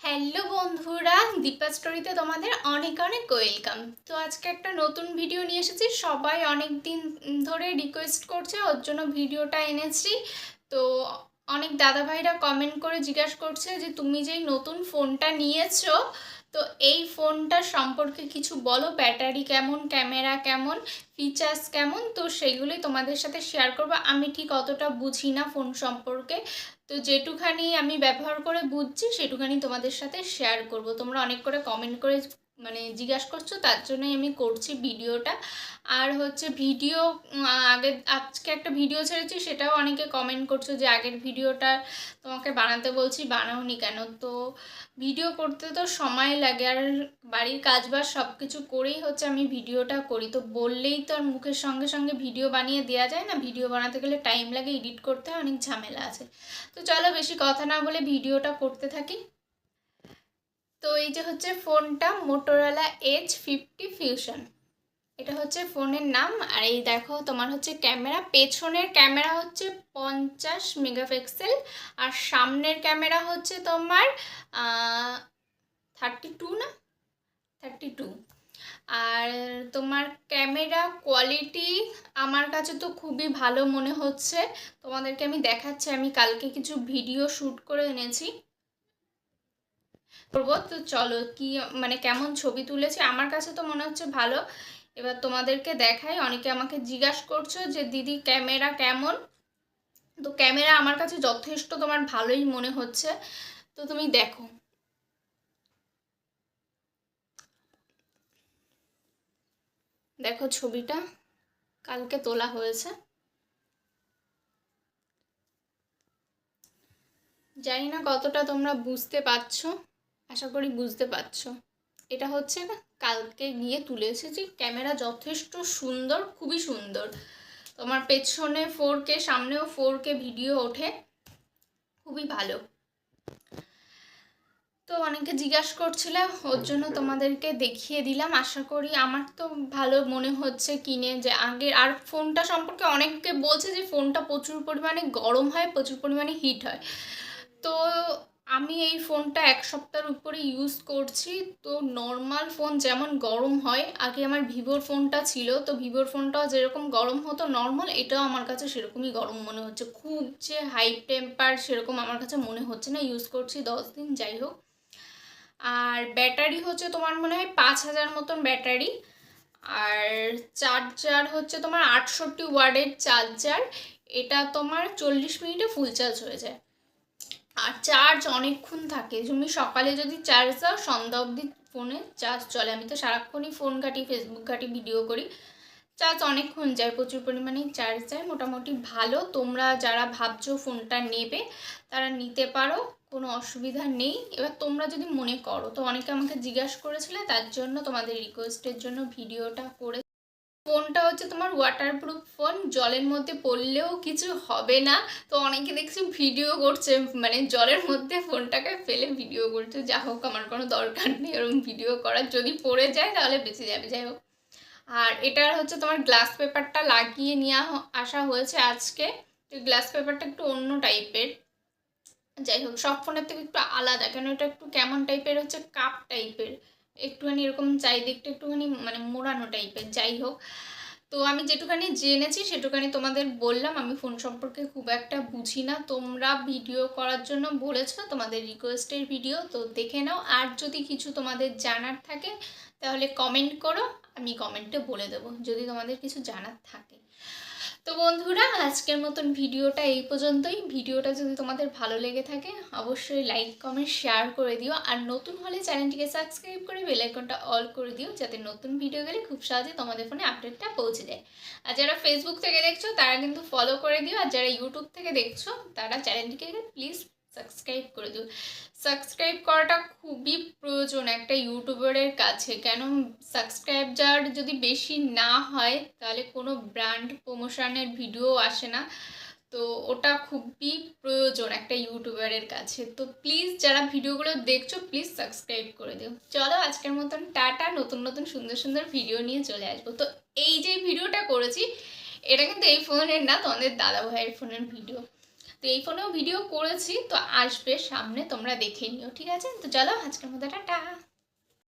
Hello বন্ধুরা, দীপা স্টোরিতে তোমাদের অনেক অনেক ওয়েলকাম। তো আজকে একটা নতুন ভিডিও নিয়ে এসেছি। সবাই অনেক দিন ধরে রিকোয়েস্ট করছে, ওর জন্য ভিডিওটা এনেছি। তো অনেক দাদাভাইরা কমেন্ট করে জিজ্ঞাসা করছে যে তুমি যেই নতুন ফোনটা নিয়েছো, তো এই ফোনটার সম্পর্কে কিছু বলো, ব্যাটারি কেমন, ক্যামেরা কেমন, ফিচার্স কেমন। তো সেইগুলোই তোমাদের সাথে শেয়ার করবো। আমি ঠিক অতটা বুঝি না ফোন সম্পর্কে, তো যেটুখানি আমি ব্যবহার করে বুঝছি সেটুখানি তোমাদের সাথে শেয়ার করব। তোমরা অনেক করে কমেন্ট করে জিজ্ঞাসা করছো, তার জন্যই আমি করছি ভিডিওটা। আর হচ্ছে ভিডিও আজকে একটা ভিডিও ছেড়েছি, সেটাও অনেকে কমেন্ট করছো যে আগের ভিডিওটা তোমাকে বানাতে বলছি বানাওনি কেন। তো ভিডিও করতে তো সময় লাগে, আর বাড়ির কাজবাজ সব কিছু করেই হচ্ছে আমি ভিডিওটা করি। তো বললেই তো আর মুখের সঙ্গে সঙ্গে ভিডিও বানিয়ে দেওয়া যায় না। ভিডিও বানাতে গেলে টাইম লাগে, এডিট করতে হয়, অনেক ঝামেলা আছে। তো চলো বেশি কথা না বলে ভিডিওটা করতে থাকি। তো এই যে হচ্ছে ফোনটা, মোটোরোলা H50 ফিউশন, এটা হচ্ছে ফোনের নাম। আর এই দেখো তোমার হচ্ছে ক্যামেরা, পেছনের ক্যামেরা হচ্ছে 50 মেগাপিক্সেল, আর সামনের ক্যামেরা হচ্ছে তোমার 32 না, 32। আর তোমার ক্যামেরা কোয়ালিটি আমার কাছে তো খুবই ভালো মনে হচ্ছে। তোমাদেরকে আমি দেখাচ্ছি, আমি কালকে কিছু ভিডিও শ্যুট করে এনেছি করবো। তো চলো কি কেমন ছবি তুলেছি, আমার কাছে তো মনে হচ্ছে ভালো। এবার তোমাদেরকে দেখাই। অনেকে আমাকে জিজ্ঞাসা করছো যে দিদি ক্যামেরা কেমন। তো ক্যামেরা আমার কাছে যথেষ্ট তোমার ভালোই মনে হচ্ছে। তো তুমি দেখো, দেখো ছবিটা কালকে তোলা হয়েছে। জানি না কতটা তোমরা বুঝতে পারছো, আশা করি বুঝতে পারছো। এটা হচ্ছে না, কালকে গিয়ে তুলে এসেছি। ক্যামেরা যথেষ্ট সুন্দর, খুবই সুন্দর। তোমার পেছনে 4K, সামনেও 4K ভিডিও ওঠে, খুবই ভালো। তো অনেকে জিজ্ঞাসা করছিলে, ওর জন্য তোমাদেরকে দেখিয়ে দিলাম। আশা করি আমার তো ভালো মনে হচ্ছে কিনে। যে আগের আর ফোনটা সম্পর্কে অনেকে বলছে যে ফোনটা প্রচুর পরিমাণে গরম হয়, প্রচুর পরিমাণে হিট হয়। তো আমি এই ফোনটা 1 সপ্তাহের উপরে ইউজ করছি। তো নর্মাল ফোন যেমন গরম হয়, আগে আমার ভিভোর ফোনটা ছিল, তো ভিভোর ফোনটাও যেরকম গরম হতো নর্মাল, এটাও আমার কাছে সেরকমই গরম মনে হচ্ছে। খুব যে হাই টেম্পার সেরকম আমার কাছে মনে হচ্ছে না। ইউজ করছি 10 দিন, যাই হোক। আর ব্যাটারি হচ্ছে তোমার মনে হয় 5000 মতন ব্যাটারি। আর চার্জার হচ্ছে তোমার 68 ওয়াটের চার্জার। এটা তোমার 40 মিনিটে ফুল চার্জ হয়ে যায়। আর চার্জ অনেকক্ষণ থাকে। তুমি সকালে যদি চার্জ দাও, সন্ধ্যা অবধি ফোনে চার্জ চলে। আমি তো সারাক্ষণই ফোন ঘাঁটি, ফেসবুক ঘাঁটি, ভিডিও করি। চার্জ অনেকক্ষণ যায়, প্রচুর পরিমাণেই চার্জ যায়। মোটামুটি ভালো। তোমরা যারা ভাবছো ফোনটা নেবে তারা নিতে পারো, কোনো অসুবিধা নেই। এবার তোমরা যদি মনে করো, তো অনেকে আমাকে জিজ্ঞাসা করেছিলে, তার জন্য তোমাদের রিকোয়েস্টের জন্য ভিডিওটা করে। ফোনটা হচ্ছে তোমার ওয়াটারপ্রুফ ফোন, জলের মধ্যে পড়লেও কিছু হবে না। তো অনেকে দেখছি ভিডিও করছে, জলের মধ্যে ফোনটাকে ফেলে ভিডিও করছে। যা হোক, আমার কোনো দরকার নেই এরকম ভিডিও করার। যদি পড়ে যায় তাহলে বেঁচে যাবে, যাই হোক। আর এটার হচ্ছে তোমার গ্লাস পেপারটা লাগিয়ে নিয়ে আসা হয়েছে আজকে। তো গ্লাস পেপারটা একটু অন্য টাইপের, যাই হোক সব ফোনের থেকে একটু আলাদা। কেন এটা একটু কেমন টাইপের হচ্ছে, কাপ টাইপের, একটুখানি এরকম চারিদিকটা একটুখানি মোড়ানো টাইপের, যাই হোক। তো আমি যেটুখানি জেনেছি সেটুখানি তোমাদের বললাম। আমি ফোন সম্পর্কে খুব একটা বুঝি না। তোমরা ভিডিও করার জন্য বলেছো, তোমাদের রিকোয়েস্টের ভিডিও, তো দেখে নাও। আর যদি কিছু তোমাদের জানার থাকে তাহলে কমেন্ট করো, আমি কমেন্টে বলে দেবো যদি তোমাদের কিছু জানার থাকে। তো বন্ধুরা, আজকের মতন ভিডিওটা এই পর্যন্তই। ভিডিওটা যদি তোমাদের ভালো লেগে থাকে অবশ্যই লাইক, কমেন্ট, শেয়ার করে দিও। আর নতুন হলে চ্যানেলটিকে সাবস্ক্রাইব করে বেল আইকনটা অল করে দিও, যাতে নতুন ভিডিও গেলে খুব সহজে তোমাদের ফোনে আপডেটটা পৌঁছে যায়। আর যারা ফেসবুক থেকে দেখছো তারা কিন্তু ফলো করে দিও। আর যারা ইউটিউব থেকে দেখছো তারা চ্যানেলটিকে প্লিজ সাবস্ক্রাইব করে দিও। সাবস্ক্রাইব করাটা খুবই প্রয়োজন একটা ইউটিউবারের কাছে। কেন, সাবস্ক্রাইবার যদি বেশি না হয় তাহলে কোনো ব্র্যান্ড প্রমোশনের ভিডিও আসে না। তো ওটা খুবই প্রয়োজন একটা ইউটিউবারের কাছে। তো প্লিজ যারা ভিডিওগুলো দেখছো প্লিজ সাবস্ক্রাইব করে দিও। চলো আজকের মতন টাটা। নতুন নতুন সুন্দর সুন্দর ভিডিও নিয়ে চলে আসবো। তো এই যে ভিডিওটা করেছি এটা কিন্তু এই ফোনের না, তোমাদের দাদা ভাইয়ের ফোনের ভিডিও। তো এই ফোনেও ভিডিও করেছি, তো আসবে সামনে, তোমরা দেখে নিও, ঠিক আছে? তো চলো আজকের মতো টাটা।